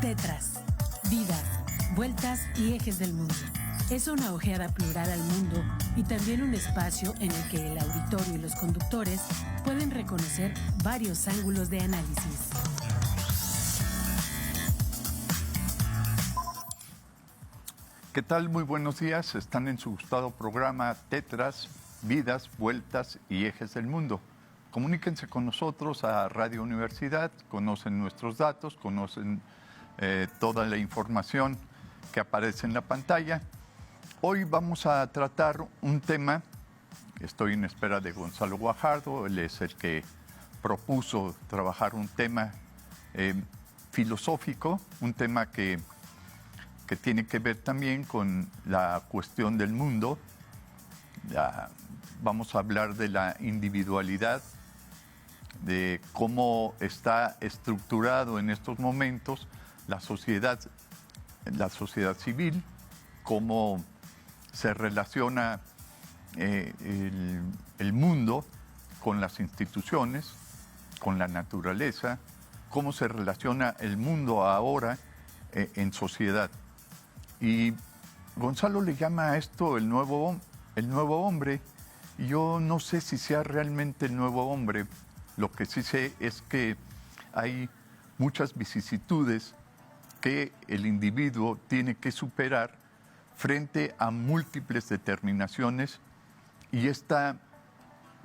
Tetras, vidas, vueltas y ejes del mundo. Es una ojeada plural al mundo y también un espacio en el que el auditorio y los conductores pueden reconocer varios ángulos de análisis. ¿Qué tal? Muy buenos días. Están en su gustado programa Tetras, Vidas, Vueltas y Ejes del Mundo. Comuníquense con nosotros a Radio Universidad, conocen nuestros datos, conocen toda la información que aparece en la pantalla. Hoy vamos a tratar un tema, estoy en espera de Gonzalo Guajardo, él es el que propuso trabajar un tema filosófico, un tema que tiene que ver también con la cuestión del mundo. Vamos a hablar de la individualidad, de cómo está estructurado en estos momentos la sociedad civil, cómo se relaciona el mundo con las instituciones, con la naturaleza, cómo se relaciona el mundo ahora en sociedad. Y Gonzalo le llama a esto el nuevo hombre. Y yo no sé si sea realmente el nuevo hombre. Lo que sí sé es que hay muchas vicisitudes que el individuo tiene que superar frente a múltiples determinaciones, y esta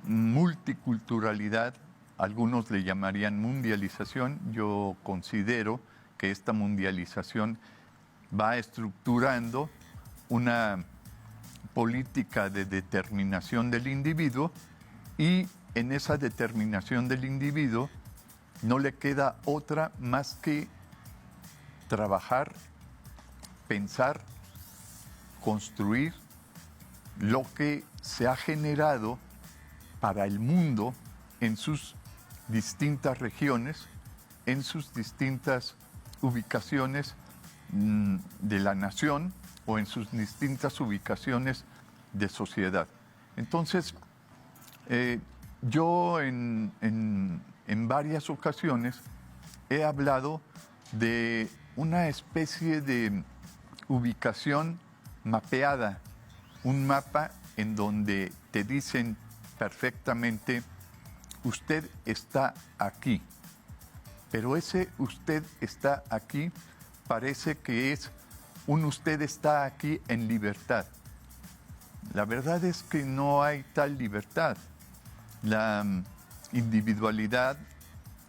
multiculturalidad, algunos le llamarían mundialización. Yo considero que esta mundialización va estructurando una política de determinación del individuo, y en esa determinación del individuo no le queda otra más que trabajar, pensar, construir lo que se ha generado para el mundo en sus distintas regiones, en sus distintas ubicaciones de la nación o en sus distintas ubicaciones de sociedad. Entonces, yo en varias ocasiones he hablado de una especie de ubicación mapeada, un mapa en donde te dicen perfectamente: usted está aquí. Pero ese usted está aquí parece que es un usted está aquí en libertad. La verdad es que no hay tal libertad. La individualidad,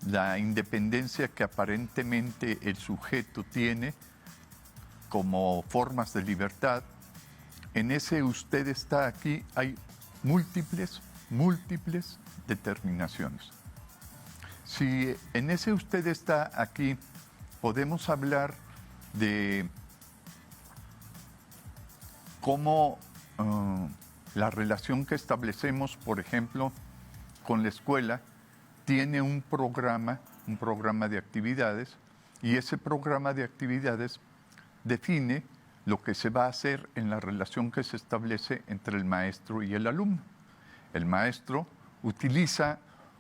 la independencia que aparentemente el sujeto tiene como formas de libertad, en ese usted está aquí hay múltiples determinaciones. Si en ese usted está aquí podemos hablar de cómo la relación que establecemos, por ejemplo, con la escuela, tiene un programa de actividades, y ese programa de actividades define lo que se va a hacer en la relación que se establece entre el maestro y el alumno. El maestro utiliza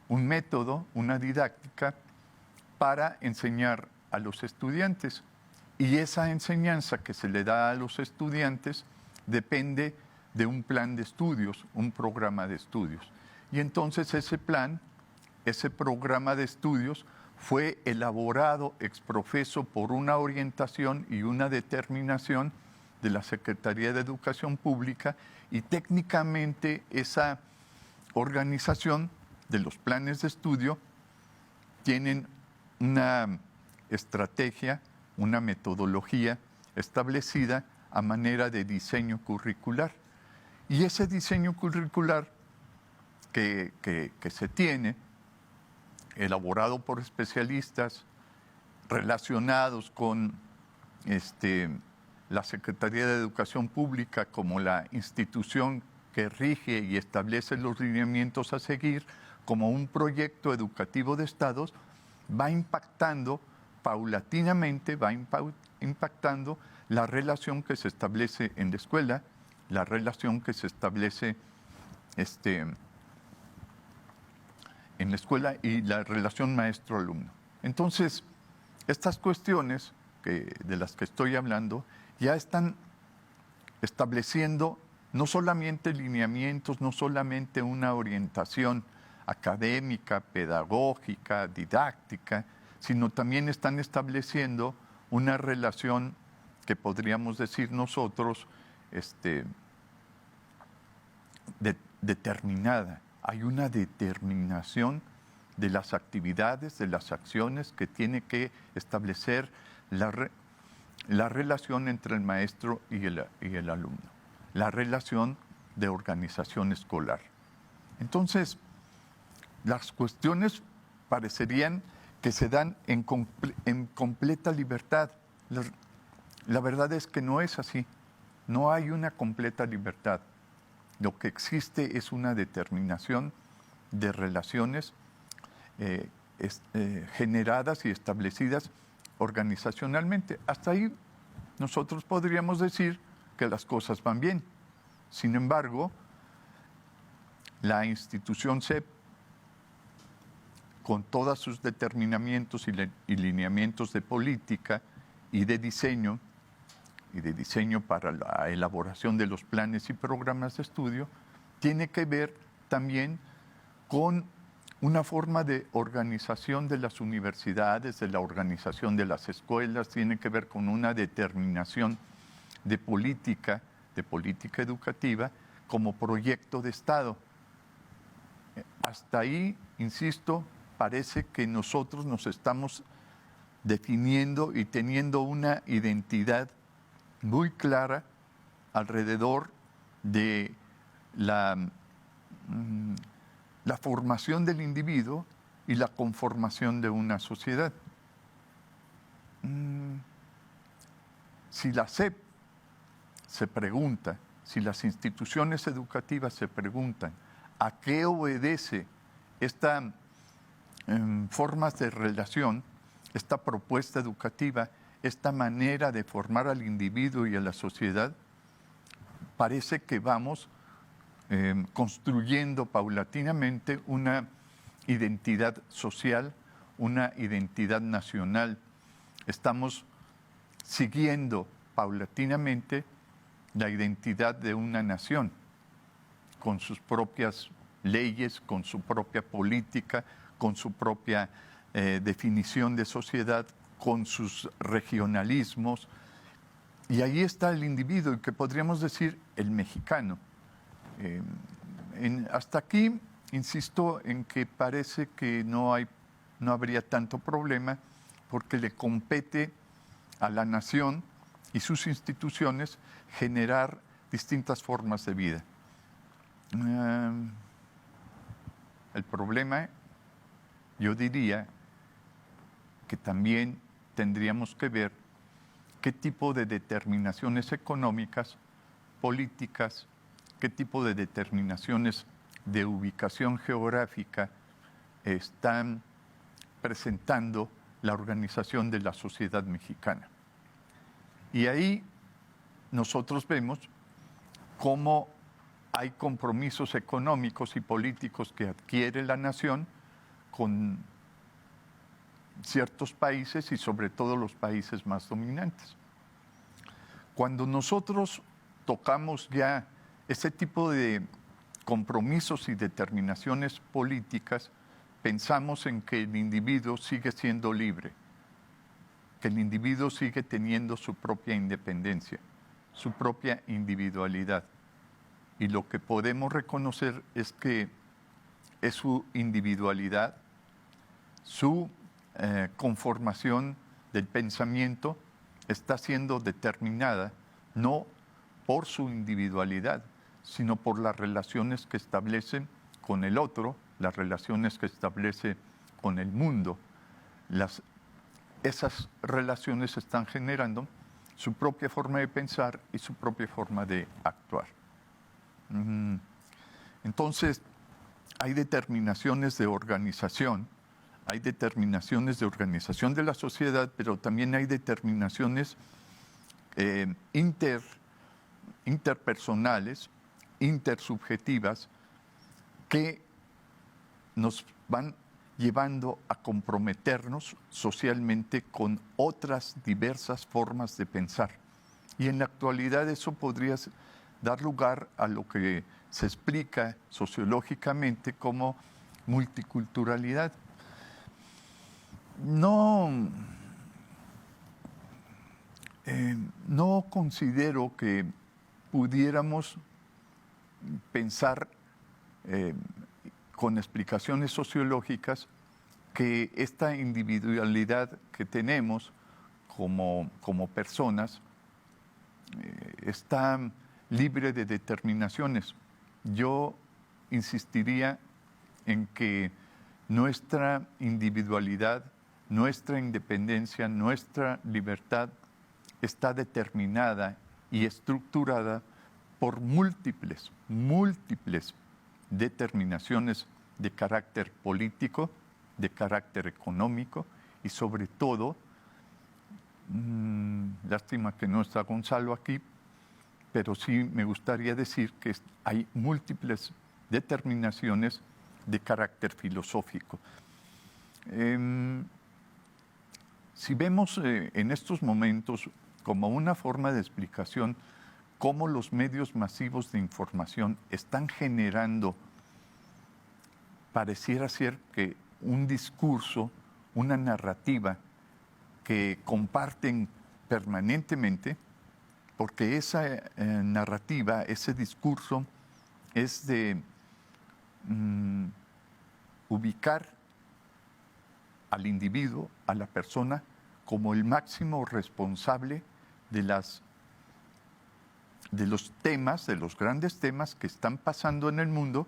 un método, una didáctica, para enseñar a los estudiantes, y esa enseñanza que se le da a los estudiantes depende de un plan de estudios, un programa de estudios. Y entonces ese programa de estudios fue elaborado ex professo por una orientación y una determinación de la Secretaría de Educación Pública, y técnicamente esa organización de los planes de estudio tienen una estrategia, una metodología establecida a manera de diseño curricular. Y ese diseño curricular que se tiene, elaborado por especialistas relacionados con la Secretaría de Educación Pública como la institución que rige y establece los lineamientos a seguir, como un proyecto educativo de Estados, va impactando paulatinamente, va impactando la relación que se establece en la escuela, la relación que se establece en la escuela y la relación maestro-alumno. Entonces, estas cuestiones de las que estoy hablando, ya están estableciendo no solamente lineamientos, no solamente una orientación académica, pedagógica, didáctica, sino también están estableciendo una relación que podríamos decir nosotros determinada. Hay una determinación de las actividades, de las acciones que tiene que establecer la relación entre el maestro y el alumno, la relación de organización escolar. Entonces, las cuestiones parecerían que se dan en completa libertad. La verdad es que no es así. No hay una completa libertad. Lo que existe es una determinación de relaciones generadas y establecidas organizacionalmente. Hasta ahí nosotros podríamos decir que las cosas van bien. Sin embargo, la institución SEP, con todos sus determinamientos y lineamientos de política y de diseño para la elaboración de los planes y programas de estudio, tiene que ver también con una forma de organización de las universidades, de la organización de las escuelas, tiene que ver con una determinación de política educativa como proyecto de Estado. Hasta ahí, insisto, parece que nosotros nos estamos definiendo y teniendo una identidad muy clara alrededor de la formación del individuo y la conformación de una sociedad. Si la SEP se pregunta, si las instituciones educativas se preguntan a qué obedece esta formas de relación, esta propuesta educativa, esta manera de formar al individuo y a la sociedad, parece que vamos construyendo paulatinamente una identidad social, una identidad nacional. Estamos siguiendo paulatinamente la identidad de una nación, con sus propias leyes, con su propia política, con su propia definición de sociedad, con sus regionalismos. Y ahí está el individuo, y que podríamos decir el mexicano. Hasta aquí, insisto en que parece que no habría tanto problema, porque le compete a la nación y sus instituciones generar distintas formas de vida. El problema, yo diría, que también tendríamos que ver qué tipo de determinaciones económicas, políticas, qué tipo de determinaciones de ubicación geográfica están presentando la organización de la sociedad mexicana. Y ahí nosotros vemos cómo hay compromisos económicos y políticos que adquiere la nación con ciertos países y sobre todo los países más dominantes. Cuando nosotros tocamos ya ese tipo de compromisos y determinaciones políticas, pensamos en que el individuo sigue siendo libre, que el individuo sigue teniendo su propia independencia, su propia individualidad. Y lo que podemos reconocer es que es su individualidad, su conformación del pensamiento está siendo determinada no por su individualidad, sino por las relaciones que establecen con el otro, las relaciones que establece con el mundo. Esas relaciones están generando su propia forma de pensar y su propia forma de actuar. Entonces, hay determinaciones de organización, hay determinaciones de organización de la sociedad, pero también hay determinaciones interpersonales, intersubjetivas, que nos van llevando a comprometernos socialmente con otras diversas formas de pensar. Y en la actualidad eso podría dar lugar a lo que se explica sociológicamente como multiculturalidad. No considero que pudiéramos pensar con explicaciones sociológicas que esta individualidad que tenemos como personas está libre de determinaciones. Yo insistiría en que nuestra individualidad, nuestra independencia, nuestra libertad está determinada y estructurada por múltiples determinaciones de carácter político, de carácter económico y sobre todo, lástima que no está Gonzalo aquí, pero sí me gustaría decir que hay múltiples determinaciones de carácter filosófico. Si vemos en estos momentos como una forma de explicación cómo los medios masivos de información están generando, pareciera ser que un discurso, una narrativa que comparten permanentemente, porque esa narrativa, ese discurso es de ubicar al individuo, a la persona, como el máximo responsable de los temas, de los grandes temas que están pasando en el mundo,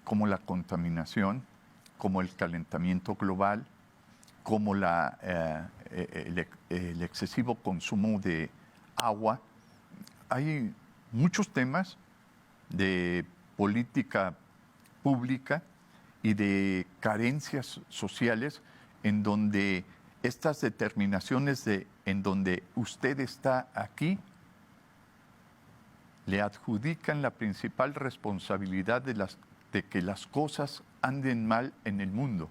como la contaminación, como el calentamiento global, como el excesivo consumo de agua. Hay muchos temas de política pública y de carencias sociales en donde estas determinaciones en donde usted está aquí le adjudican la principal responsabilidad de que las cosas anden mal en el mundo.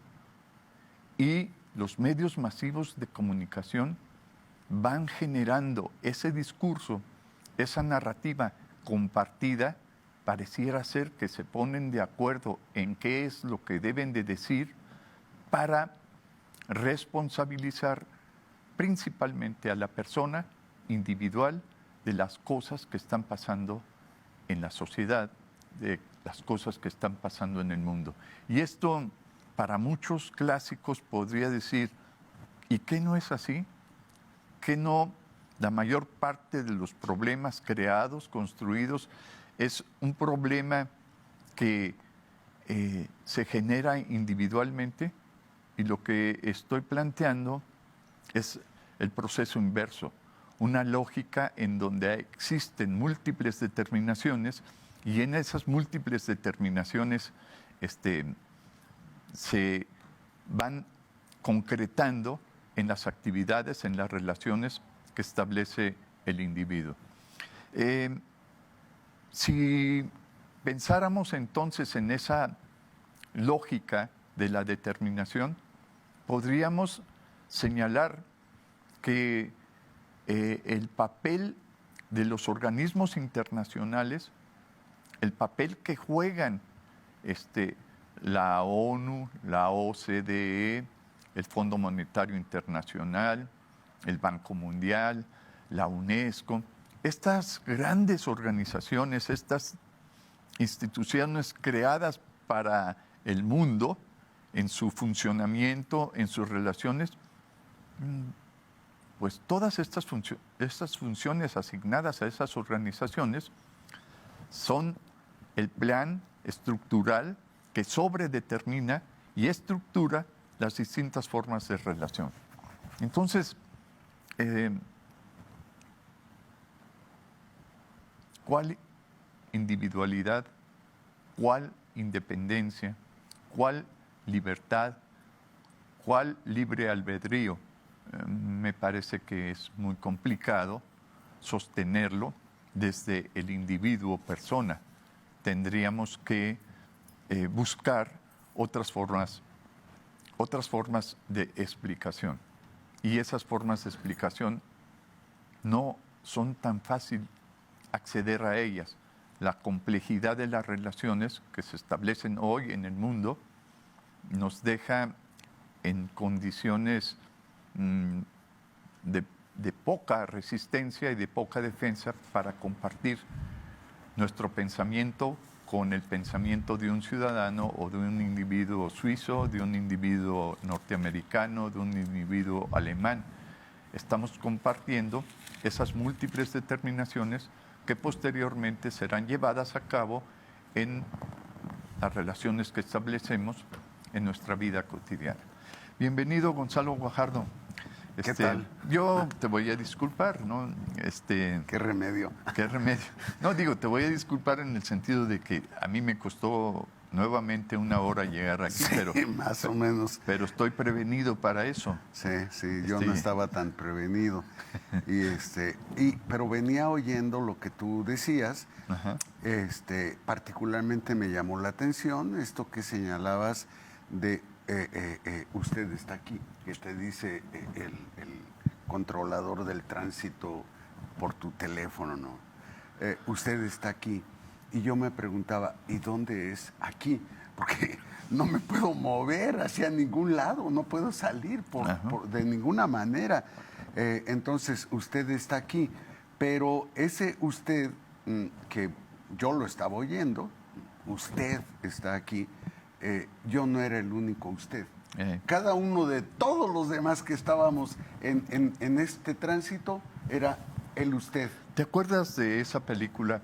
Y los medios masivos de comunicación van generando ese discurso, esa narrativa compartida. Pareciera ser que se ponen de acuerdo en qué es lo que deben de decir para responsabilizar principalmente a la persona individual de las cosas que están pasando en la sociedad, de las cosas que están pasando en el mundo. Y esto, para muchos clásicos, podría decir, ¿y qué no es así? ¿Qué no la mayor parte de los problemas creados, construidos, es un problema que se genera individualmente? Y lo que estoy planteando es el proceso inverso, una lógica en donde existen múltiples determinaciones y en esas múltiples determinaciones se van concretando en las actividades, en las relaciones que establece el individuo. Si pensáramos entonces en esa lógica de la determinación, podríamos señalar que el papel de los organismos internacionales, el papel que juegan la ONU, la OCDE, el Fondo Monetario Internacional, el Banco Mundial, la UNESCO, estas grandes organizaciones, estas instituciones creadas para el mundo, en su funcionamiento, en sus relaciones, pues todas estas funciones asignadas a esas organizaciones son el plan estructural que sobredetermina y estructura las distintas formas de relación. Entonces, ¿cuál individualidad, cuál independencia, cuál libertad, cuál libre albedrío? Me parece que es muy complicado sostenerlo desde el individuo persona. Tendríamos que buscar otras formas de explicación. Y esas formas de explicación no son tan fácil acceder a ellas. La complejidad de las relaciones que se establecen hoy en el mundo nos deja en condiciones de poca resistencia y de poca defensa para compartir nuestro pensamiento con el pensamiento de un ciudadano o de un individuo suizo, de un individuo norteamericano, de un individuo alemán. Estamos compartiendo esas múltiples determinaciones que posteriormente serán llevadas a cabo en las relaciones que establecemos en nuestra vida cotidiana. Bienvenido, Gonzalo Guajardo. ¿Qué tal? Yo te voy a disculpar, ¿no? ¿Qué remedio? ¿Qué remedio? No, digo, te voy a disculpar en el sentido de que a mí me costó nuevamente 1 hora llegar aquí, sí, pero más o menos. Pero estoy prevenido para eso. Sí, yo no estaba tan prevenido. Pero venía oyendo lo que tú decías. Ajá. Particularmente me llamó la atención esto que señalabas de usted está aquí, que te dice el controlador del tránsito por tu teléfono, ¿no? Usted está aquí. Y yo me preguntaba, ¿y dónde es aquí? Porque no me puedo mover hacia ningún lado, no puedo salir de ninguna manera. Entonces, usted está aquí. Pero ese usted, que yo lo estaba oyendo, usted está aquí, yo no era el único usted. Cada uno de todos los demás que estábamos en este tránsito era el usted. ¿Te acuerdas de esa película?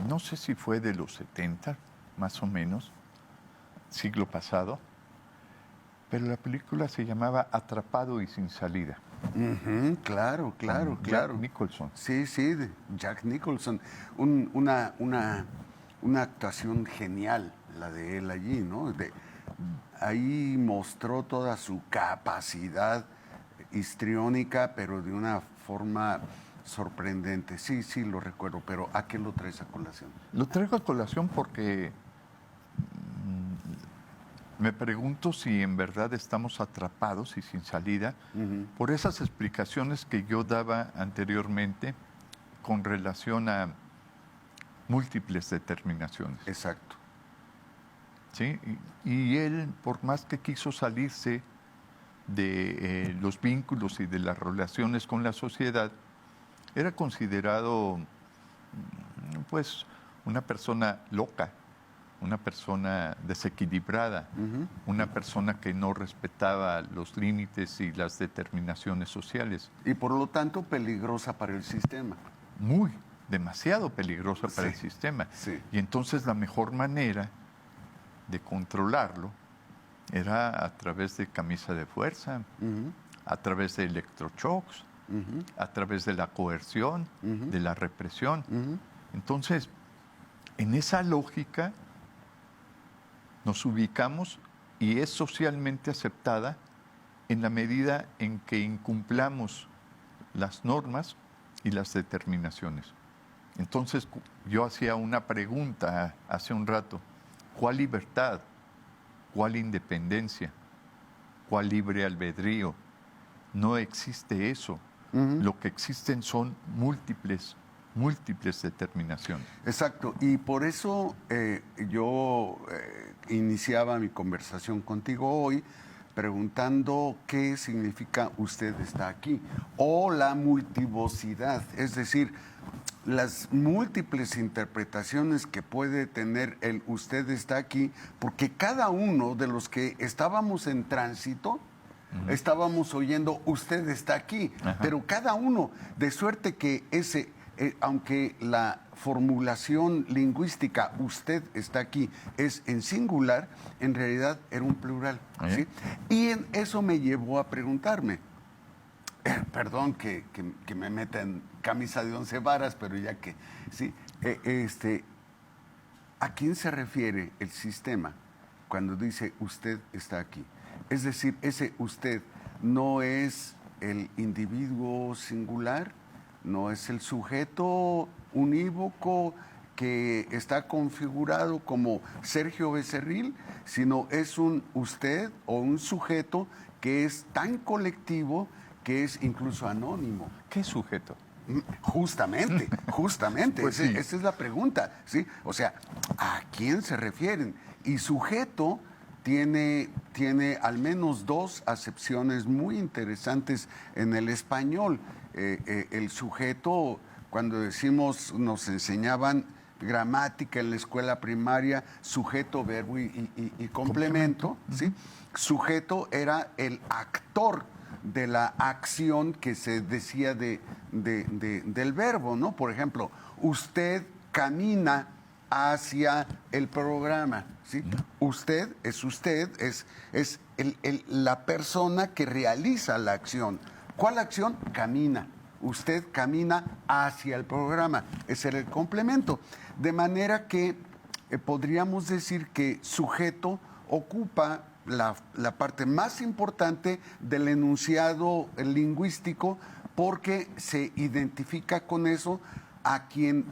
No sé si fue de los 70, más o menos, siglo pasado, pero la película se llamaba Atrapado y sin salida. Claro. Jack Nicholson. Sí, de Jack Nicholson. Una actuación genial, la de él allí, ¿no? Ahí mostró toda su capacidad histriónica, pero de una forma sorprendente. Sí, lo recuerdo, pero ¿a qué lo traes a colación? Lo traigo a colación porque me pregunto si en verdad estamos atrapados y sin salida por esas explicaciones que yo daba anteriormente con relación a múltiples determinaciones. Exacto. ¿Sí? Y él, por más que quiso salirse de los vínculos y de las relaciones con la sociedad, era considerado, pues, una persona loca, una persona desequilibrada, una persona que no respetaba los límites y las determinaciones sociales. Y por lo tanto peligrosa para el sistema. Demasiado peligrosa para el sistema. Sí. Y entonces la mejor manera de controlarlo era a través de camisa de fuerza, a través de electroshocks, a través de la coerción, de la represión. Entonces, en esa lógica nos ubicamos y es socialmente aceptada en la medida en que incumplamos las normas y las determinaciones. Entonces, yo hacía una pregunta hace un rato: ¿cuál libertad? ¿Cuál independencia? ¿Cuál libre albedrío? No existe eso. Lo que existen son múltiples determinaciones. Exacto, y por eso yo iniciaba mi conversación contigo hoy preguntando qué significa usted está aquí, o la multivocidad, es decir, las múltiples interpretaciones que puede tener el usted está aquí, porque cada uno de los que estábamos en tránsito, estábamos oyendo usted está aquí, pero cada uno, de suerte que aunque la formulación lingüística usted está aquí es en singular, en realidad era un plural. ¿Sí? Y eso me llevó a preguntarme, perdón que me meta en camisa de 11 varas, pero ya que, ¿sí? ¿A quién se refiere el sistema cuando dice usted está aquí? Es decir, ese usted no es el individuo singular, no es el sujeto unívoco que está configurado como Sergio Becerril, sino es un usted o un sujeto que es tan colectivo que es incluso anónimo. ¿Qué sujeto? Justamente, Pues sí. esa es la pregunta, ¿sí? O sea, ¿a quién se refieren? Y sujeto tiene al menos dos acepciones muy interesantes en el español. El sujeto, cuando decimos, nos enseñaban gramática en la escuela primaria, sujeto, verbo y complemento, ¿sí? Sujeto era el actor de la acción que se decía del verbo, ¿no? Por ejemplo, usted camina hacia el programa, ¿sí? Usted, es la persona que realiza la acción. ¿Cuál acción? Camina. Usted camina hacia el programa. Ese era el complemento. De manera que podríamos decir que sujeto ocupa la parte más importante del enunciado lingüístico porque se identifica con eso a quien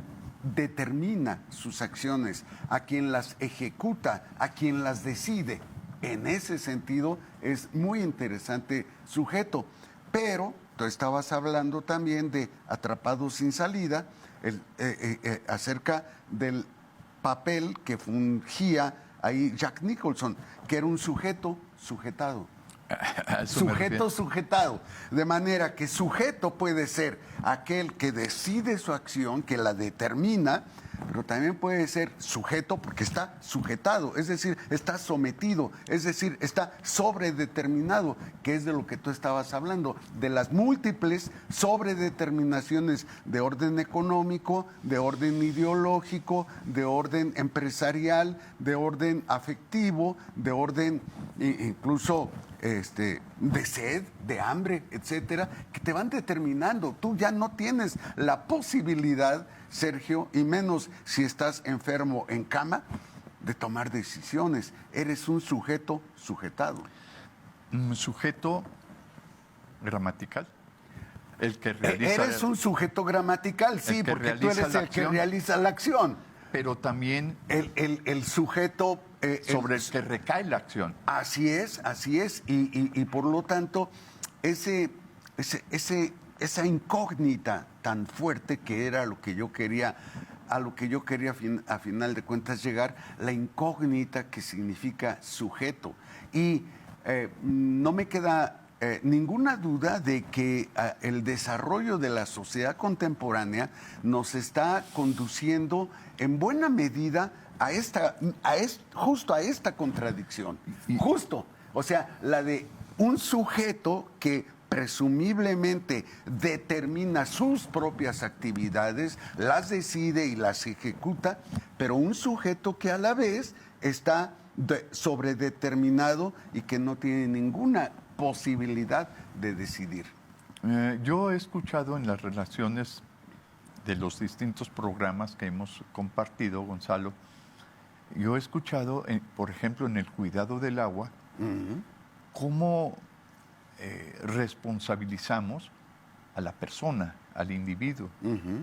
determina sus acciones, a quien las ejecuta, a quien las decide. En ese sentido es muy interesante sujeto. Pero tú estabas hablando también de Atrapados sin salida, acerca del papel que fungía ahí Jack Nicholson, que era un sujeto sujetado. Sujeto sujetado. De manera que sujeto puede ser aquel que decide su acción, que la determina, pero también puede ser sujeto porque está sujetado, es decir, está sometido, es decir, está sobredeterminado, que es de lo que tú estabas hablando, de las múltiples sobredeterminaciones de orden económico, de orden ideológico, de orden empresarial, de orden afectivo, de orden incluso de sed, de hambre, etcétera, que te van determinando. Tú ya no tienes la posibilidad, Sergio, y menos si estás enfermo en cama, de tomar decisiones. Eres un sujeto sujetado. Un sujeto gramatical. El que realiza. Eres un sujeto gramatical, sí, porque tú eres el que realiza la acción. Pero también el sujeto sobre el que recae la acción. Así es, y por lo tanto, esa incógnita tan fuerte que era lo que yo quería, a final de cuentas llegar, la incógnita que significa sujeto. Y no me queda ninguna duda de que el desarrollo de la sociedad contemporánea nos está conduciendo en buena medida justo a esta contradicción. Justo. O sea, la de un sujeto que presumiblemente determina sus propias actividades, las decide y las ejecuta, pero un sujeto que a la vez está sobredeterminado y que no tiene ninguna posibilidad de decidir. Yo he escuchado en las relaciones de los distintos programas que hemos compartido, Gonzalo, yo he escuchado, por ejemplo, en el cuidado del agua, cómo responsabilizamos a la persona, al individuo,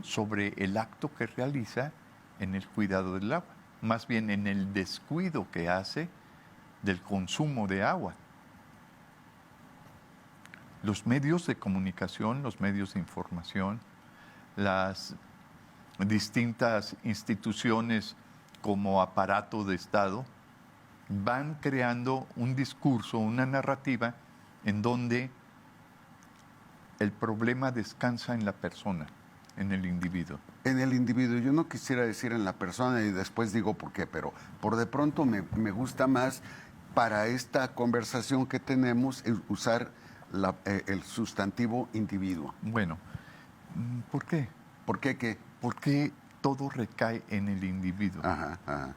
sobre el acto que realiza en el cuidado del agua, más bien en el descuido que hace del consumo de agua. Los medios de comunicación, los medios de información, las distintas instituciones como aparato de Estado, van creando un discurso, una narrativa en donde el problema descansa en la persona, en el individuo. En el individuo. Yo no quisiera decir en la persona y después digo por qué, pero por de pronto me gusta más para esta conversación que tenemos usar el sustantivo individuo. Bueno, ¿por qué? ¿Por qué qué? Porque todo recae en el individuo. Ajá, ajá.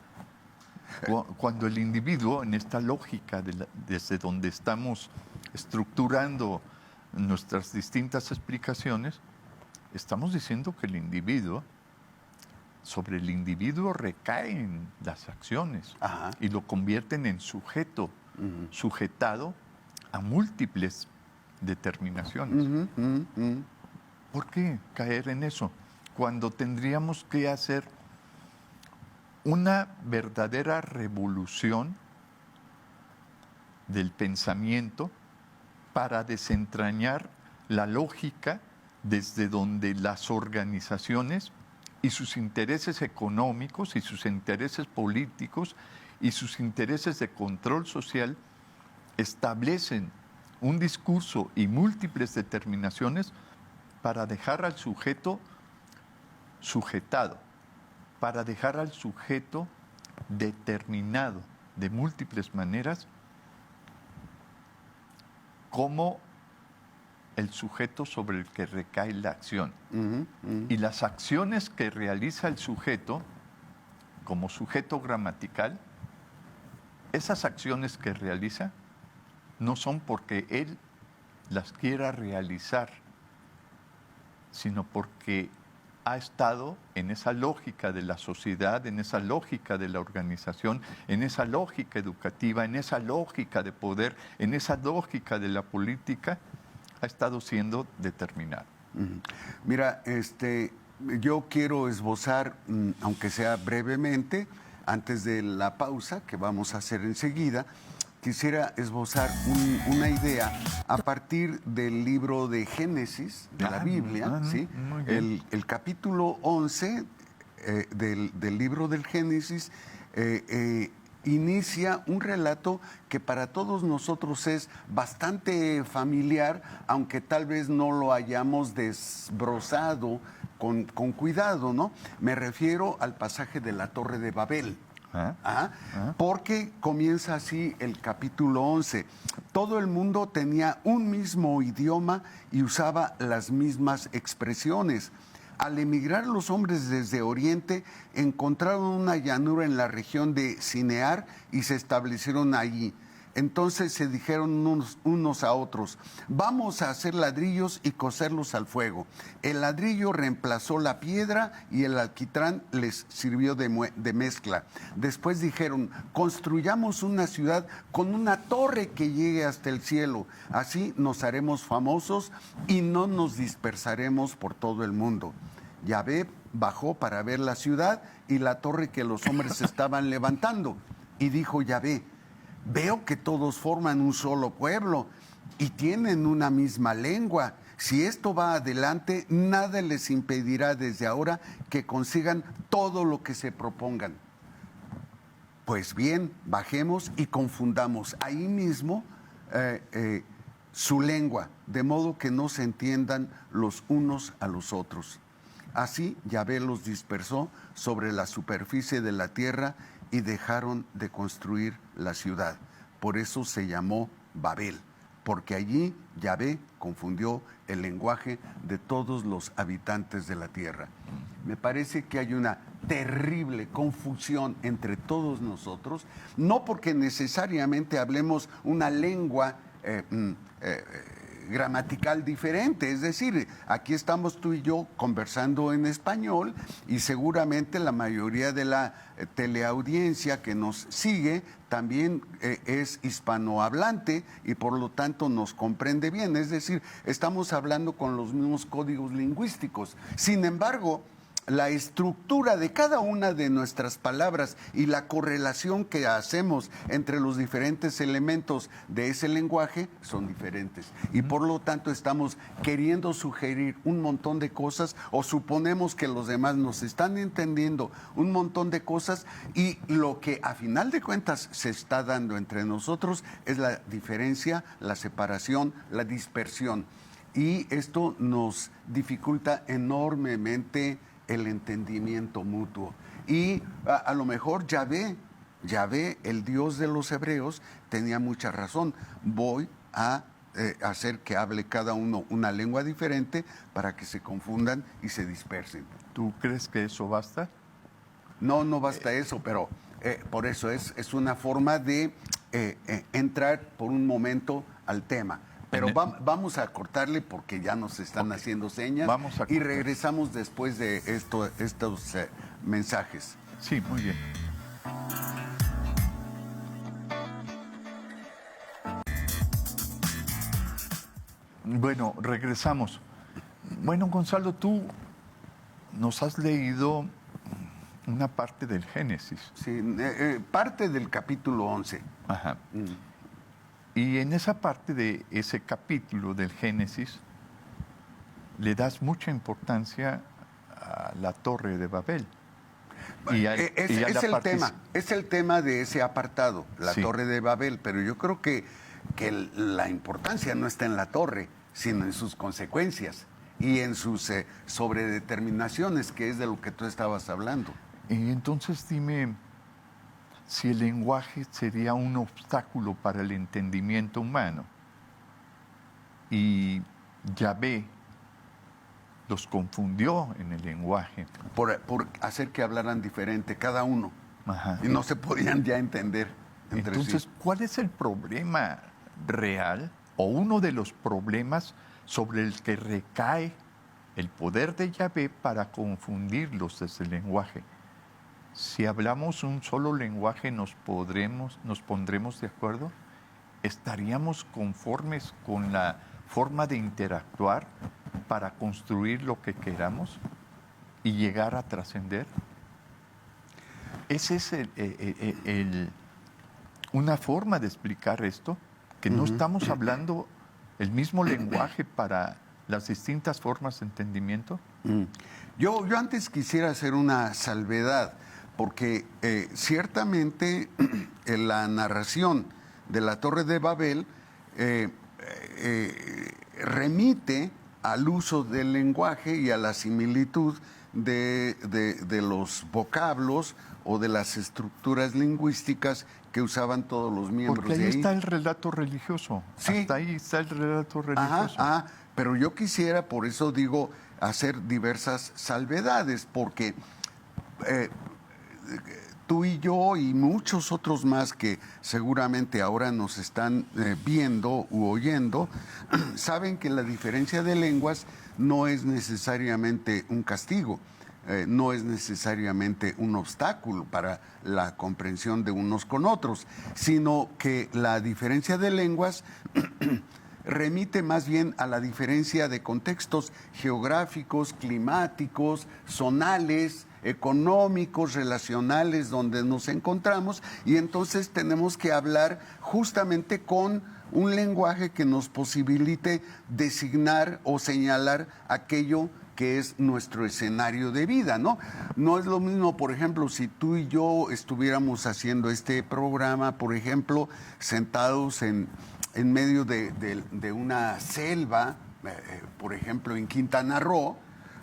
Cuando el individuo, en esta lógica desde donde estamos estructurando nuestras distintas explicaciones, estamos diciendo que sobre el individuo recaen las acciones. Ajá. Y lo convierten en sujeto, sujetado a múltiples determinaciones. ¿Por qué caer en eso? Cuando tendríamos que hacer una verdadera revolución del pensamiento para desentrañar la lógica desde donde las organizaciones y sus intereses económicos y sus intereses políticos y sus intereses de control social establecen un discurso y múltiples determinaciones para dejar al sujeto sujetado, para dejar al sujeto determinado de múltiples maneras como el sujeto sobre el que recae la acción. Y las acciones que realiza el sujeto como sujeto gramatical, esas acciones que realiza no son porque él las quiera realizar, sino porque ha estado en esa lógica de la sociedad, en esa lógica de la organización, en esa lógica educativa, en esa lógica de poder, en esa lógica de la política, ha estado siendo determinado. Mira, yo quiero esbozar, aunque sea brevemente, antes de la pausa que vamos a hacer enseguida, quisiera esbozar una idea a partir del libro de Génesis, de la Biblia, ¿sí? El capítulo 11 del libro del Génesis inicia un relato que para todos nosotros es bastante familiar, aunque tal vez no lo hayamos desbrozado con cuidado, ¿no? Me refiero al pasaje de la Torre de Babel. Porque comienza así el capítulo 11. Todo el mundo tenía un mismo idioma y usaba las mismas expresiones. Al emigrar los hombres desde Oriente, encontraron una llanura en la región de Sinear y se establecieron allí. Entonces se dijeron unos a otros, vamos a hacer ladrillos y coserlos al fuego. El ladrillo reemplazó la piedra y el alquitrán les sirvió de mezcla. Después dijeron, construyamos una ciudad con una torre que llegue hasta el cielo. Así nos haremos famosos y no nos dispersaremos por todo el mundo. Yahvé bajó para ver la ciudad y la torre que los hombres estaban levantando. Y dijo Yahvé, veo que todos forman un solo pueblo y tienen una misma lengua. Si esto va adelante, nada les impedirá desde ahora que consigan todo lo que se propongan. Pues bien, bajemos y confundamos ahí mismo su lengua, de modo que no se entiendan los unos a los otros. Así Yahvé los dispersó sobre la superficie de la tierra y dejaron de construir la ciudad. Por eso se llamó Babel, porque allí Yahvé confundió el lenguaje de todos los habitantes de la tierra. Me parece que hay una terrible confusión entre todos nosotros, no porque necesariamente hablemos una lengua gramatical diferente, es decir, aquí estamos tú y yo conversando en español y seguramente la mayoría de la teleaudiencia que nos sigue también es hispanohablante y por lo tanto nos comprende bien, es decir, estamos hablando con los mismos códigos lingüísticos. Sin embargo, la estructura de cada una de nuestras palabras y la correlación que hacemos entre los diferentes elementos de ese lenguaje son diferentes. Y por lo tanto estamos queriendo sugerir un montón de cosas o suponemos que los demás nos están entendiendo un montón de cosas y lo que a final de cuentas se está dando entre nosotros es la diferencia, la separación, la dispersión. Y esto nos dificulta enormemente el entendimiento mutuo. Y a lo mejor Yahvé, el Dios de los hebreos, tenía mucha razón. Voy a hacer que hable cada uno una lengua diferente para que se confundan y se dispersen. ¿Tú crees que eso basta? No, no basta eso, pero por eso es una forma de entrar por un momento al tema. Pero vamos a cortarle porque ya nos están haciendo señas y regresamos después de estos mensajes. Sí, muy bien. Bueno, regresamos. Bueno, Gonzalo, tú nos has leído una parte del Génesis. Sí, parte del capítulo 11. Ajá. Y en esa parte de ese capítulo del Génesis le das mucha importancia a la Torre de Babel. Es el tema de ese apartado, la Sí. Torre de Babel, pero yo creo que la importancia no está en la torre, sino en sus consecuencias y en sus sobredeterminaciones, que es de lo que tú estabas hablando. Y entonces dime si el lenguaje sería un obstáculo para el entendimiento humano. Y Yahvé los confundió en el lenguaje. Por hacer que hablaran diferente cada uno. Ajá. Y no se podían ya entender entre Entonces, sí. ¿cuál es el problema real o uno de los problemas sobre el que recae el poder de Yahvé para confundirlos desde el lenguaje? Si hablamos un solo lenguaje, ¿nos pondremos de acuerdo? ¿Estaríamos conformes con la forma de interactuar para construir lo que queramos y llegar a trascender? Esa es una forma de explicar esto, que no estamos hablando el mismo lenguaje para las distintas formas de entendimiento. Yo antes quisiera hacer una salvedad, porque ciertamente en la narración de la Torre de Babel remite al uso del lenguaje y a la similitud de los vocablos o de las estructuras lingüísticas que usaban todos los miembros Porque ahí de ahí. está el relato religioso. Sí. Hasta ahí está el relato religioso. Pero yo quisiera, por eso digo, hacer diversas salvedades, porque tú y yo y muchos otros más que seguramente ahora nos están viendo u oyendo, saben que la diferencia de lenguas no es necesariamente un castigo, no es necesariamente un obstáculo para la comprensión de unos con otros, sino que la diferencia de lenguas remite más bien a la diferencia de contextos geográficos, climáticos, zonales, económicos, relacionales, donde nos encontramos, y entonces tenemos que hablar justamente con un lenguaje que nos posibilite designar o señalar aquello que es nuestro escenario de vida, ¿no? No es lo mismo, por ejemplo, si tú y yo estuviéramos haciendo este programa, por ejemplo, sentados en medio de una selva, por ejemplo, en Quintana Roo,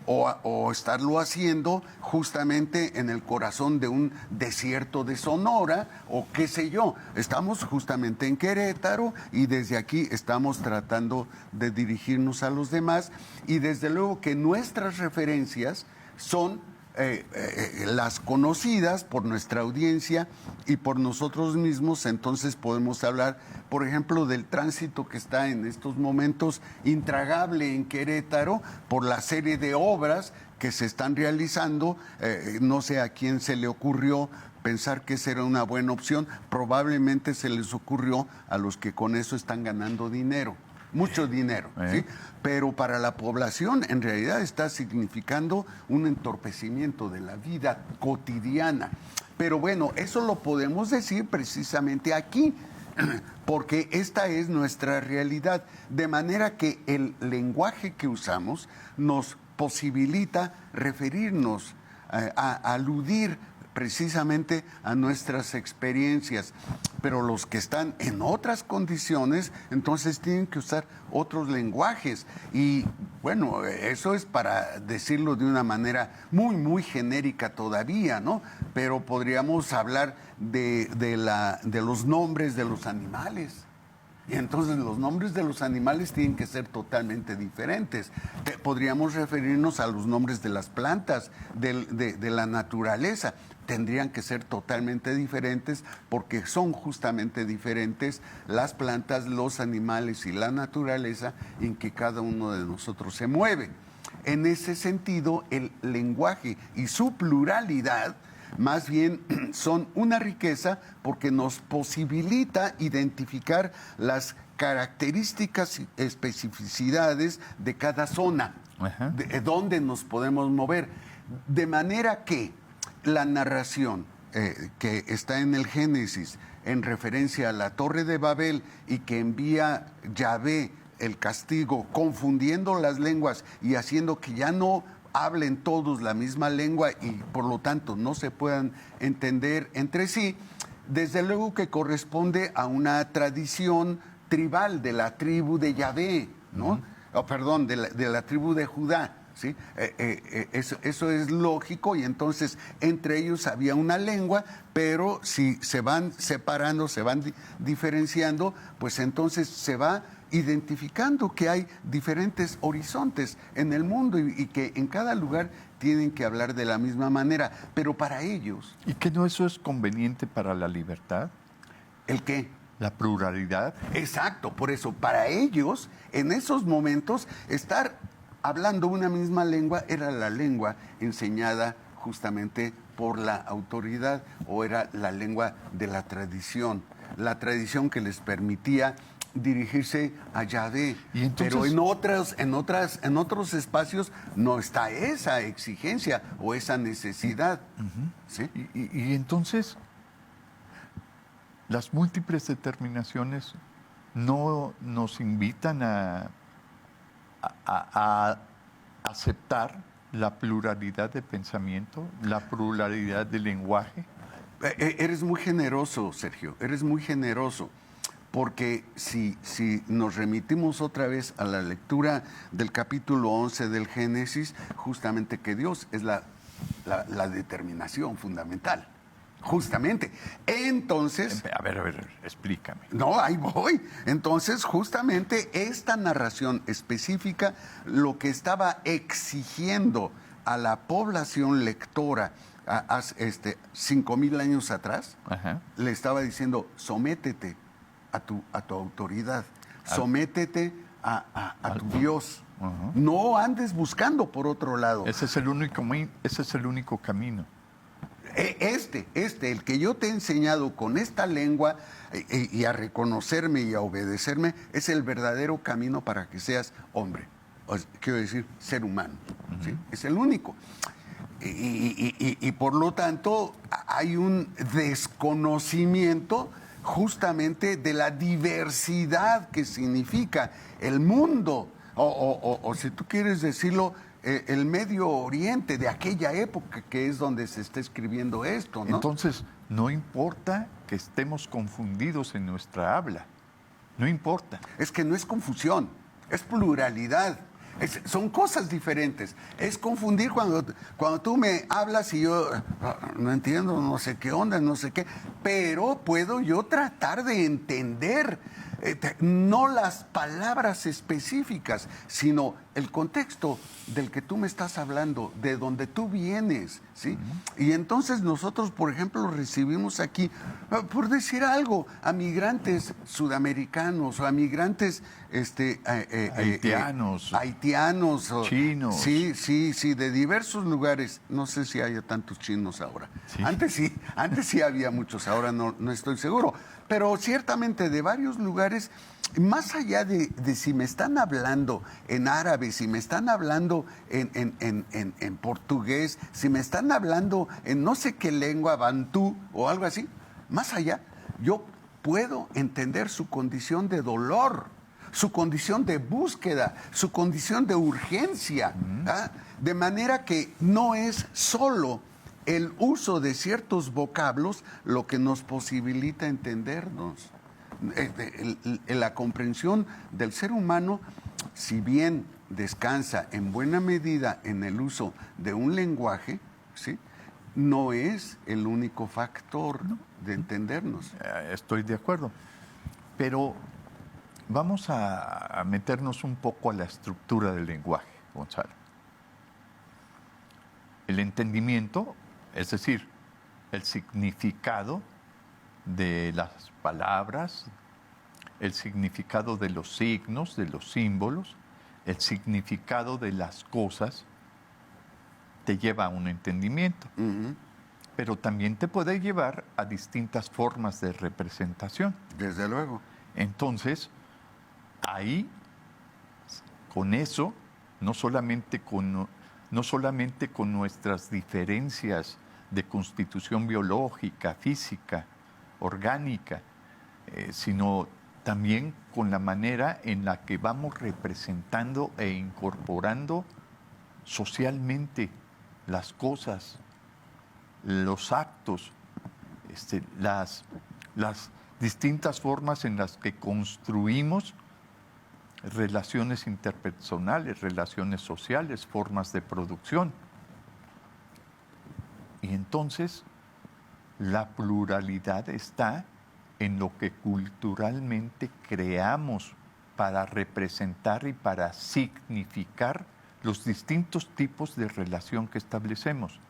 o estarlo haciendo justamente en el corazón de un desierto de Sonora, o qué sé yo. Estamos justamente en Querétaro y desde aquí estamos tratando de dirigirnos a los demás, y desde luego que nuestras referencias son las conocidas por nuestra audiencia y por nosotros mismos. Entonces podemos hablar, por ejemplo, del tránsito que está en estos momentos intragable en Querétaro por la serie de obras que se están realizando. No sé a quién se le ocurrió pensar que esa era una buena opción. Probablemente se les ocurrió a los que con eso están ganando dinero. Mucho dinero, ¿sí? Pero para la población en realidad está significando un entorpecimiento de la vida cotidiana. Pero bueno, eso lo podemos decir precisamente aquí, porque esta es nuestra realidad. De manera que el lenguaje que usamos nos posibilita referirnos, aludir precisamente a nuestras experiencias, pero los que están en otras condiciones, entonces tienen que usar otros lenguajes. Y bueno, eso es para decirlo de una manera muy, muy genérica todavía, ¿no? Pero podríamos hablar de los nombres de los animales. Y entonces los nombres de los animales tienen que ser totalmente diferentes. Podríamos referirnos a los nombres de las plantas, de la naturaleza. Tendrían que ser totalmente diferentes, porque son justamente diferentes las plantas, los animales y la naturaleza en que cada uno de nosotros se mueve. En ese sentido, el lenguaje y su pluralidad más bien son una riqueza, porque nos posibilita identificar las características y especificidades de cada zona, de donde nos podemos mover. De manera que la narración que está en el Génesis en referencia a la Torre de Babel y que envía Yahvé el castigo, confundiendo las lenguas y haciendo que ya no hablen todos la misma lengua y por lo tanto no se puedan entender entre sí, desde luego que corresponde a una tradición tribal de la tribu de Yahvé, ¿no? Perdón, de la tribu de Judá. ¿Sí? Eso es lógico y entonces entre ellos había una lengua, pero si se van separando, se van diferenciando, pues entonces se va identificando que hay diferentes horizontes en el mundo y que en cada lugar tienen que hablar de la misma manera, pero para ellos... ¿Y que no eso es conveniente para la libertad? ¿El qué? La pluralidad. Exacto, por eso para ellos en esos momentos estar hablando una misma lengua era la lengua enseñada justamente por la autoridad o era la lengua de la tradición que les permitía dirigirse a Yahvé. Pero en otros espacios no está esa exigencia o esa necesidad. ¿Sí? Y entonces las múltiples determinaciones no nos invitan a aceptar la pluralidad de pensamiento, la pluralidad de lenguaje. Eres muy generoso, Sergio, eres muy generoso, porque si nos remitimos otra vez a la lectura del capítulo 11 del Génesis, justamente que Dios es la determinación fundamental. Justamente. Entonces... A ver, explícame. No, ahí voy. Entonces, justamente esta narración específica lo que estaba exigiendo a la población lectora 5,000 años atrás, le estaba diciendo, sométete a tu autoridad, sométete a tu Dios. No andes buscando por otro lado. Ese es el único camino. El que yo te he enseñado con esta lengua y a reconocerme y a obedecerme, es el verdadero camino para que seas hombre. Quiero decir, ser humano. ¿Sí? Es el único. Y por lo tanto, hay un desconocimiento justamente de la diversidad que significa el mundo, o si tú quieres decirlo, el Medio Oriente de aquella época que es donde se está escribiendo esto, ¿no? Entonces, no importa que estemos confundidos en nuestra habla, no importa. Es que no es confusión, es pluralidad. Son cosas diferentes. Es confundir cuando tú me hablas y yo no entiendo, no sé qué onda, no sé qué, pero puedo yo tratar de entender no las palabras específicas, sino el contexto del que tú me estás hablando, de donde tú vienes, ¿sí? Y entonces nosotros, por ejemplo, recibimos aquí, por decir algo, a migrantes sudamericanos o a migrantes haitianos o chinos. Sí, de diversos lugares. No sé si haya tantos chinos ahora. ¿Sí? Antes sí había muchos, ahora no estoy seguro. Pero ciertamente de varios lugares, más allá de si me están hablando en árabe, si me están hablando en portugués, si me están hablando en no sé qué lengua, bantú o algo así, más allá, yo puedo entender su condición de dolor, su condición de búsqueda, su condición de urgencia, de manera que no es solo el uso de ciertos vocablos lo que nos posibilita entendernos. La comprensión del ser humano, si bien descansa en buena medida en el uso de un lenguaje, ¿sí?, no es el único factor de entendernos. Estoy de acuerdo, pero vamos a meternos un poco a la estructura del lenguaje, Gonzalo. El entendimiento, es decir, el significado de las palabras, el significado de los signos, de los símbolos, el significado de las cosas, te lleva a un entendimiento. Pero también te puede llevar a distintas formas de representación. Desde luego. Entonces, ahí, con eso, no solamente con nuestras diferencias de constitución biológica, física, orgánica, sino también con la manera en la que vamos representando e incorporando socialmente las cosas, los actos, las distintas formas en las que construimos relaciones interpersonales, relaciones sociales, formas de producción. Y entonces la pluralidad está en lo que culturalmente creamos para representar y para significar los distintos tipos de relación que establecemos.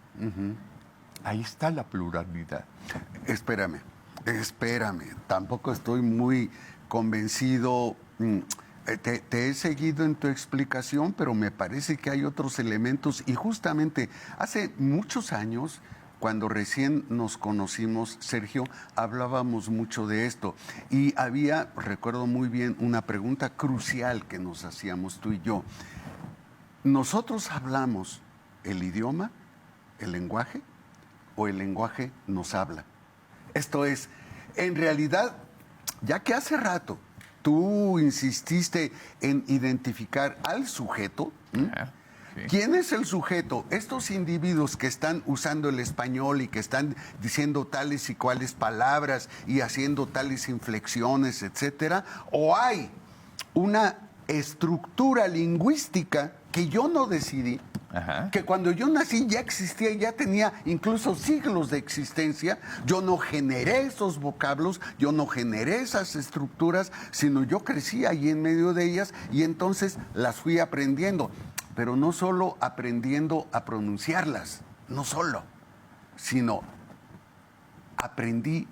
Ahí está la pluralidad. Espérame, tampoco estoy muy convencido. Te he seguido en tu explicación, pero me parece que hay otros elementos y justamente hace muchos años, cuando recién nos conocimos, Sergio, hablábamos mucho de esto y había, recuerdo muy bien, una pregunta crucial que nos hacíamos tú y yo. ¿Nosotros hablamos el idioma, el lenguaje, o el lenguaje nos habla? Esto es, en realidad, ya que hace rato tú insististe en identificar al sujeto, Sí. ¿quién es el sujeto? ¿Estos individuos que están usando el español y que están diciendo tales y cuales palabras y haciendo tales inflexiones, etcétera? ¿O hay una estructura lingüística que yo no decidí, que cuando yo nací ya existía, ya tenía incluso siglos de existencia? Yo no generé esos vocablos, yo no generé esas estructuras, sino yo crecí ahí en medio de ellas y entonces las fui aprendiendo. Pero no solo aprendiendo a pronunciarlas, no solo, sino aprendí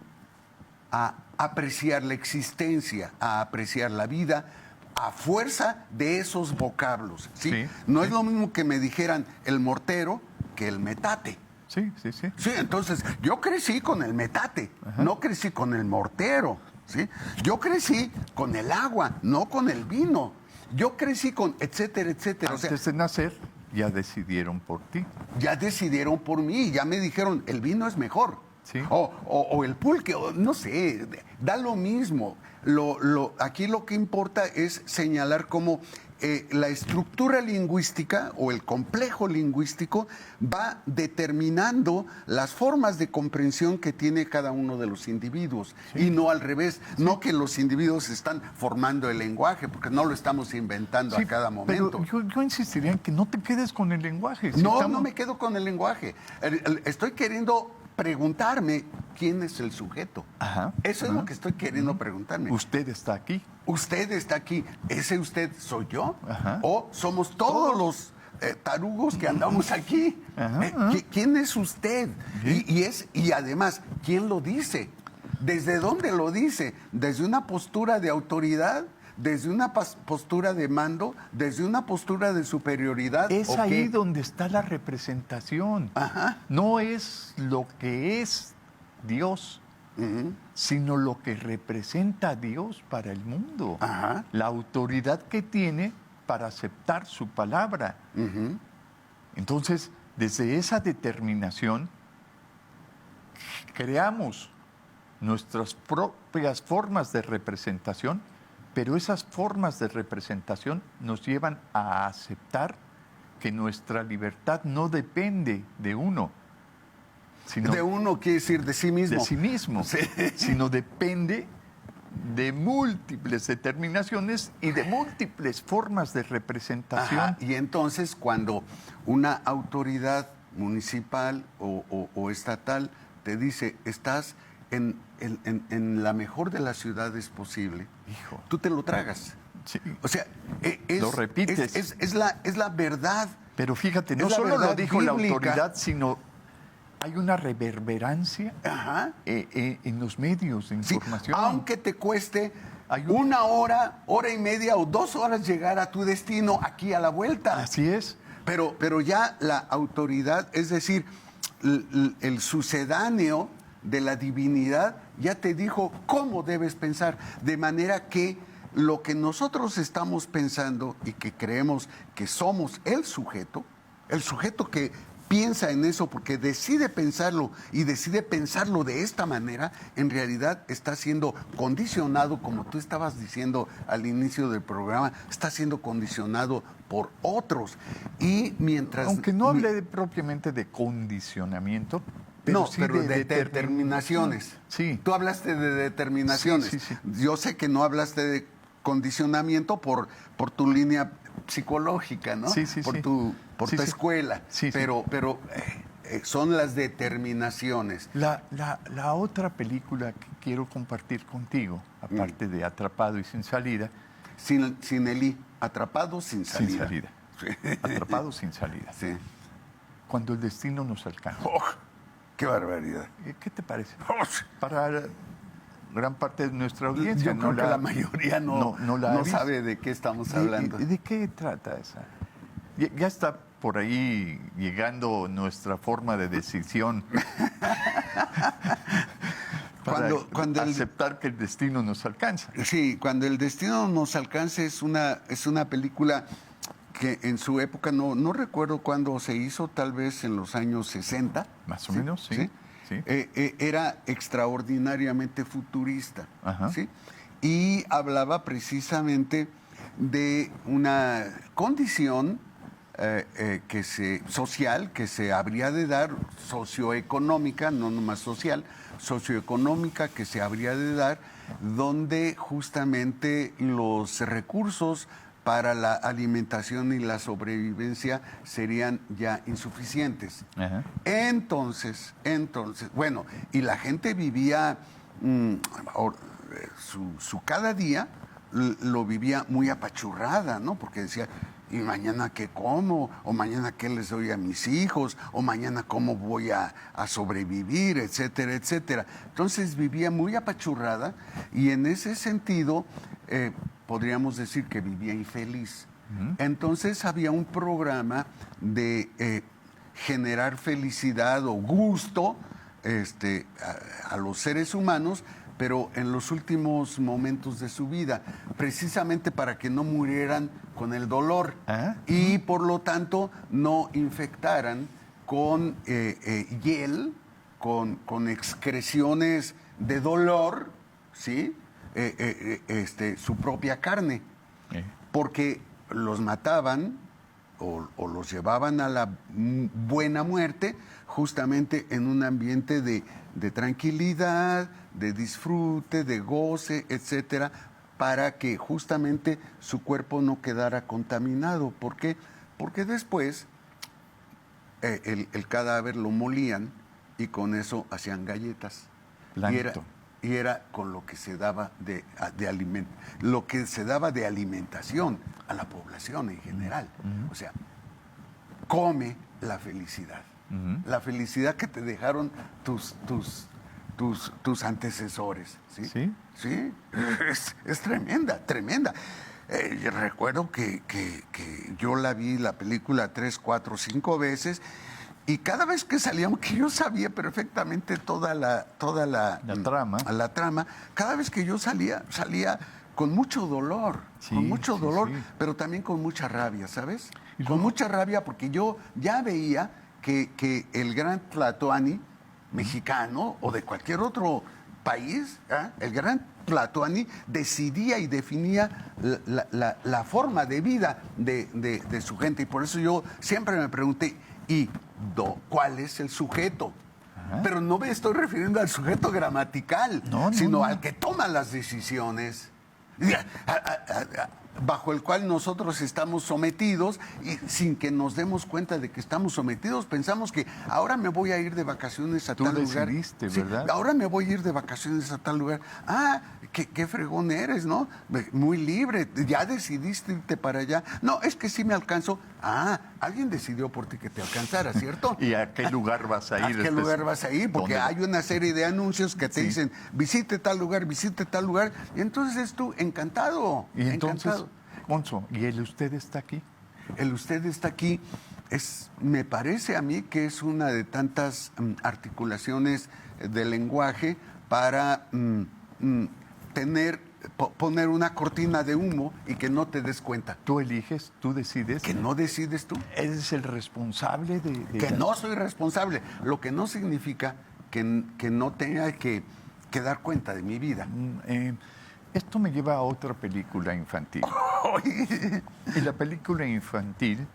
a apreciar la existencia, a apreciar la vida, a fuerza de esos vocablos, ¿sí? Sí, no sí. es lo mismo que me dijeran el mortero que el metate. Sí, sí, sí. Sí, entonces yo crecí con el metate, no crecí con el mortero, ¿sí? Yo crecí con el agua, no con el vino. Yo crecí con etcétera, etcétera. Antes de nacer, ya decidieron por ti. Ya decidieron por mí, ya me dijeron, el vino es mejor. Sí. O el pulque, o no sé, da lo mismo. Aquí lo que importa es señalar cómo la estructura lingüística o el complejo lingüístico va determinando las formas de comprensión que tiene cada uno de los individuos, y no al revés, no que los individuos están formando el lenguaje, porque no lo estamos inventando a cada momento. Pero yo insistiría en que no te quedes con el lenguaje. No me quedo con el lenguaje. Estoy queriendo preguntarme quién es el sujeto. Eso es lo que estoy queriendo preguntarme. Usted está aquí. Usted está aquí. ¿Ese usted soy yo? ¿O somos todos los tarugos que andamos aquí? ¿Quién es usted? Y además, ¿quién lo dice? ¿Desde dónde lo dice? ¿Desde una postura de autoridad? ¿Desde una postura de mando? ¿Desde una postura de superioridad? Es ¿O ahí qué? donde está la representación. No es lo que es Dios, sino lo que representa a Dios para el mundo. La autoridad que tiene para aceptar su palabra. Entonces, desde esa determinación, creamos nuestras propias formas de representación, pero esas formas de representación nos llevan a aceptar que nuestra libertad no depende de uno, sino De uno quiere decir de sí mismo. de sí mismo, Sí. sino depende de múltiples determinaciones y de múltiples formas de representación. Y entonces cuando una autoridad municipal o estatal te dice, estás en la mejor de las ciudades posible, Hijo. tú te lo tragas. Sí. O sea, Lo repites. Es la verdad. Pero fíjate, Es no la solo lo verdad dijo la bíblica. autoridad, sino hay una reverberancia en los medios de Sí, información. aunque te cueste Hay una hora y media o 2 horas llegar a tu destino aquí a la vuelta. Así es. Pero ya la autoridad, es decir, el sucedáneo de la divinidad ya te dijo cómo debes pensar, de manera que lo que nosotros estamos pensando y que creemos que somos el sujeto que piensa en eso, porque decide pensarlo y decide pensarlo de esta manera, en realidad está siendo condicionado, como tú estabas diciendo al inicio del programa, está siendo condicionado por otros. Y mientras... Aunque no hable propiamente de condicionamiento, pero no, sí pero de determinación. determinaciones. Sí. Tú hablaste de determinaciones. Sí, sí, sí. Yo sé que no hablaste de condicionamiento por tu línea psicológica, ¿no? Sí, sí, por sí. tu Sí, sí. escuela. Sí, sí. Pero son las determinaciones. La otra película que quiero compartir contigo, aparte de Atrapado y Sin Salida. Sin el I, atrapado sin salida. Sin salida. Sí. Atrapado sin salida. Sí. Cuando el destino nos alcanza. Oh, ¡qué barbaridad! ¿Qué te parece? Oh, Para gran parte de nuestra audiencia. yo creo que la mayoría no sabe de qué estamos hablando. ¿De qué trata esa? Ya está por ahí llegando nuestra forma de decisión para Cuando aceptar que el destino nos alcanza. Sí, cuando el destino nos alcance es una película que en su época, no recuerdo cuándo se hizo, tal vez en los años 60. Más o menos, sí. Sí. Era extraordinariamente futurista. Ajá. ¿Sí? Y hablaba precisamente de una condición social que se habría de dar, socioeconómica, no nomás social, socioeconómica que se habría de dar, donde justamente los recursos para la alimentación y la sobrevivencia serían ya insuficientes. Ajá. Entonces, bueno, y la gente vivía su cada día lo vivía muy apachurrada, ¿no? Porque decía, ¿y mañana qué como? ¿O mañana qué les doy a mis hijos? ¿O mañana cómo voy a sobrevivir? Etcétera, etcétera. Entonces vivía muy apachurrada y en ese sentido podríamos decir que vivía infeliz. Uh-huh. Entonces había un programa de generar felicidad o gusto a los seres humanos, pero en los últimos momentos de su vida, precisamente para que no murieran con el dolor y por lo tanto no infectaran con hiel, con excreciones de dolor, ¿sí? Su propia carne, porque los mataban o los llevaban a la buena muerte justamente en un ambiente de tranquilidad, de disfrute, de goce, etcétera, para que justamente su cuerpo no quedara contaminado. ¿Por qué? Porque después el cadáver lo molían y con eso hacían galletas. Y era con lo que se daba de alimentación a la población en general. Uh-huh. O sea, come la felicidad. Uh-huh. La felicidad que te dejaron tus antecesores. ¿Sí? ¿Sí? Sí, es tremenda, tremenda. Recuerdo que yo la vi, la película 3, 4, 5 veces, y cada vez que salíamos, que yo sabía perfectamente toda la trama, cada vez que yo salía con mucho dolor, sí, pero también con mucha rabia, ¿sabes? Con mucha rabia porque yo ya veía que el gran Tlatoani mexicano o de cualquier otro país, el gran Tlatoani decidía y definía la forma de vida de su gente. Y por eso yo siempre me pregunté, ¿cuál es el sujeto? Ajá. Pero no me estoy refiriendo al sujeto gramatical, sino al que toma las decisiones, bajo el cual nosotros estamos sometidos y sin que nos demos cuenta de que estamos sometidos, pensamos que ahora me voy a ir de vacaciones a tal lugar. ¿Verdad? Ahora me voy a ir de vacaciones a tal lugar. Qué fregón eres, ¿no? Muy libre, ya decidiste irte para allá. No, es que sí me alcanzo. Alguien decidió por ti que te alcanzara, ¿cierto? ¿Y a qué lugar vas a ir? ¿A qué lugar vas a ir? Porque hay una serie de anuncios que te dicen, visite tal lugar, y entonces tú, encantado. Y entonces, Gonzo, ¿y el usted está aquí? El usted está aquí me parece a mí que es una de tantas articulaciones del lenguaje para poner una cortina de humo y que no te des cuenta. Tú eliges, tú decides. ¿Que no decides tú? Eres el responsable de Que no soy responsable. Lo que no significa que no tenga que dar cuenta de mi vida. Esto me lleva a otra película infantil. Y la película infantil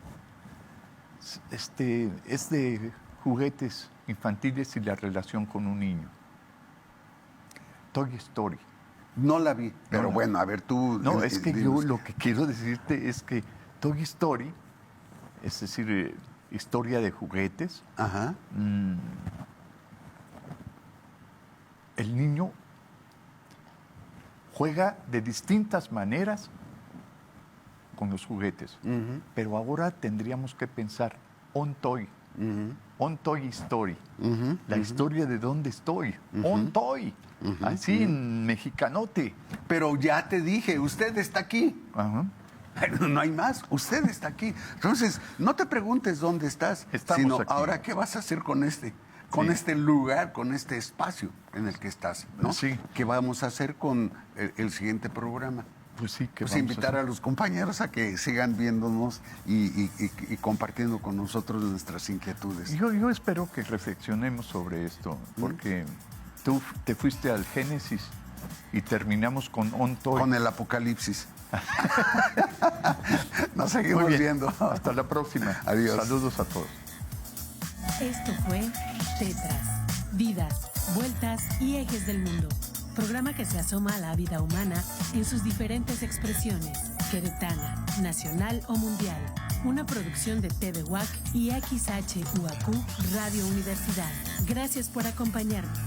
es de juguetes infantiles y la relación con un niño. Toy Story. No la vi, pero No. bueno, a ver tú... No, es que yo dinos. lo que quiero decirte es que Toy Story, es decir, historia de juguetes, Ajá. el niño juega de distintas maneras con los juguetes. Ujú. Pero ahora tendríamos que pensar on Toy, Ujú. on Toy Story, Ujú. la historia de dónde estoy, on Toy, así en mexicanote. Pero ya te dije, usted está aquí. Ajá. No hay más, usted está aquí. Entonces, no te preguntes dónde estás, Estamos sino aquí. ahora qué vas a hacer con este Sí. lugar, con este espacio en el que estás, ¿no? Sí. ¿Qué vamos a hacer con el siguiente programa? Pues sí, que Pues vamos invitar a los compañeros a que sigan viéndonos y compartiendo con nosotros nuestras inquietudes. Yo espero que reflexionemos sobre esto, porque tú te fuiste al Génesis y terminamos con on Toy. Con el apocalipsis. Nos Muy seguimos bien. viendo. Hasta la próxima. Adiós. Saludos a todos. Esto fue Tetras, Vidas, Vueltas y Ejes del Mundo. Programa que se asoma a la vida humana en sus diferentes expresiones, queretana, nacional o mundial. Una producción de TVUAC y XHUAQ Radio Universidad. Gracias por acompañarnos.